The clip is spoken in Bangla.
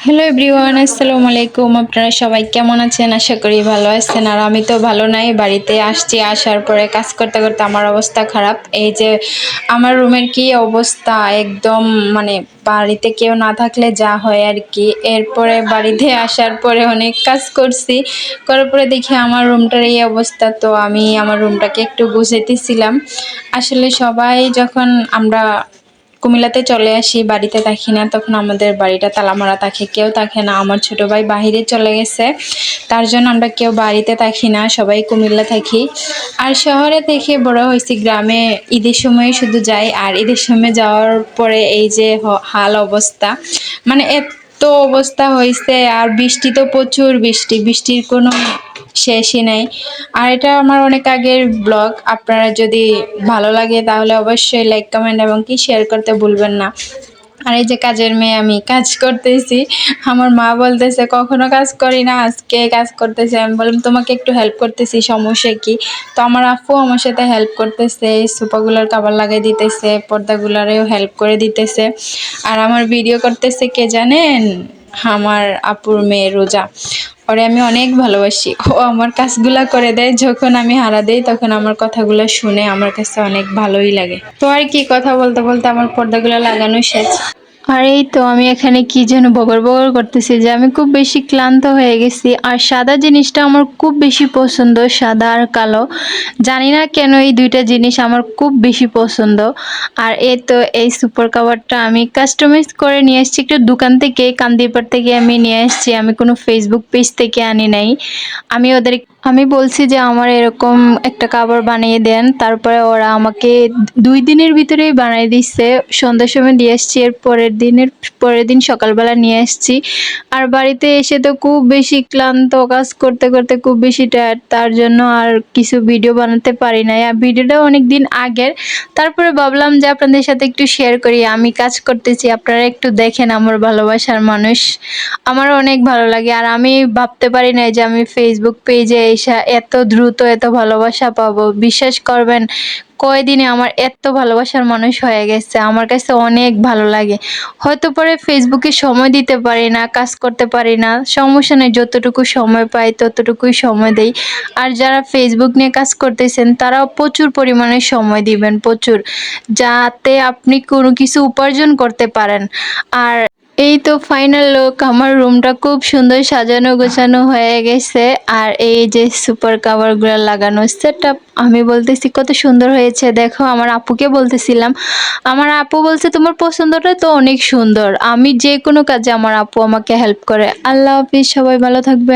হ্যালো এভরিওয়ান, আসসালামু আলাইকুম। আপনারা সবাই কেমন আছেন? আশা করি ভালো আছেন। আর আমি তো ভালো নাই, বাড়িতে আসছি। আসার পরে কাজ করতে করতে আমার অবস্থা খারাপ। এই যে আমার রুমের কি অবস্থা, একদম মানে বাড়িতে কেউ না থাকলে যা হয় আর কি। এরপরে বাড়িতে আসার পরে অনেক কাজ করছি, করার পরে দেখি আমার রুমটার এই অবস্থা। তো আমি আমার রুমটাকে একটু গুছাইতেছিলাম। আসলে সবাই যখন আমরা কুমিল্লাতে চলে আসি, বাড়িতে থাকি না, তখন আমাদের বাড়িটা তালা মারা থাকে, কেউ থাকে না। আমার ছোট ভাই বাহিরে চলে গেছে, তার জন্য আমরা কেউ বাড়িতে থাকি না, সবাই কুমিল্লা থাকি। আর শহরে থেকে বড় হয়েছি, গ্রামে ঈদের সময় শুধু যাই। আর ঈদের সময় যাওয়ার পরে এই যে হাল অবস্থা, মানে এত অবস্থা হয়েছে। আর বৃষ্টি তো প্রচুর বৃষ্টি, বৃষ্টির কোনো শেষই নাই। আর এটা আমার অনেক আগের ব্লগ। আপনারা যদি ভালো লাগে তাহলে অবশ্যই লাইক, কমেন্ট এবং কি শেয়ার করতে ভুলবেন না। আর এই যে কাজের মেয়ে, আমি কাজ করতেছি। আমার মা বলতেছে কখনো কাজ করি না, আজকে কাজ করতেছে। আমি বললাম তোমাকে একটু হেল্প করতেছি, সমস্যা কি? তো আমার আপু আমার সাথে হেল্প করতেছে, এই সোফাগুলোর কভার লাগিয়ে দিতেছে, পর্দাগুলারেও হেল্প করে দিতেছে। আর আমার ভিডিও করতেছে কে জানেন? আমার আপুর মেয়ে রোজা। ওরে আমি অনেক ভালোবাসি, ও আমার কাজগুলা করে দেয়। যখন আমি হারা দেই তখন আমার কথাগুলো শুনে আমার কাছে অনেক ভালোই লাগে। তো আর কি, কথা বলতে বলতে আমার পর্দাগুলো লাগানো শেষ। আর এই তো আমি এখানে কি যেন বগর বগর করতেছি যে আমি খুব বেশি ক্লান্ত হয়ে গেছি। আর সাদা জিনিসটা আমার খুব বেশি পছন্দ, সাদা আর কালো। জানি না কেন এই দুইটা জিনিস আমার খুব বেশি পছন্দ। আর এই তো এই সুপার কাভারটা আমি কাস্টমাইজ করে নিয়ে এসেছি একটু দোকান থেকে, কান্দিরপাড় থেকে আমি নিয়ে এসেছি। আমি কোনো ফেসবুক পেজ থেকে আনি নাই। আমি বলছি যে আমার এরকম একটা কাভার বানিয়ে দেন, তারপরে ওরা আমাকে 2 দিনের ভিতরেই বানিয়ে দিচ্ছে। সন্ধ্যার সময় দিয়ে এসছি, এর পরের দিন সকালবেলা নিয়ে এসছি। আর বাড়িতে এসে তো খুব বেশি ক্লান্ত, কাজ করতে করতে খুব বেশি টায়ার্ড, তার জন্য আর কিছু ভিডিও বানাতে পারি নাই। আর ভিডিওটা অনেক দিন আগের, তারপরে ভাবলাম যে আপনাদের সাথে একটু শেয়ার করি। আমি কাজ করতেছি, আপনারা একটু দেখেন। আমার ভালোবাসার মানুষ, আমার অনেক ভালো লাগে। আর আমি ভাবতে পারি না যে আমি ফেসবুক পেজে এসে এত দ্রুত এত ভালোবাসা পাবো। বিশ্বাস করবেন, কয়দিনে আমার এত ভালোবাসার মানুষ হয়ে গেছে। আমার কাছে অনেক ভালো লাগে। হয়তো পরে ফেসবুকে সময় দিতে পারি না, কাজ করতে পারি না, সমস্যা নেই, যতটুকু সময় পাই ততটুকুই সময় দেই। আর যারা ফেসবুক নিয়ে কাজ করতেছেন তারাও প্রচুর পরিমাণে সময় দিবেন, প্রচুর, যাতে আপনি কোনো কিছু উপার্জন করতে পারেন। আর এই তো ফাইনাল লুক, আমার রুমটা খুব সুন্দর সাজানো গোছানো হয়ে গেছে। আর এই যে সুপার কাভার গুলো লাগানো সেটআপ, আমি বলতেছি কত সুন্দর হয়েছে। দেখো, আমার আপুকে বলতেছিলাম, আমার আপু বলছে তোমার পছন্দটা তো অনেক সুন্দর। আমি যে কোনো কাজে আমার আপু আমাকে হেল্প করে। আল্লাহ হাফিজ, সবাই ভালো থাকবে।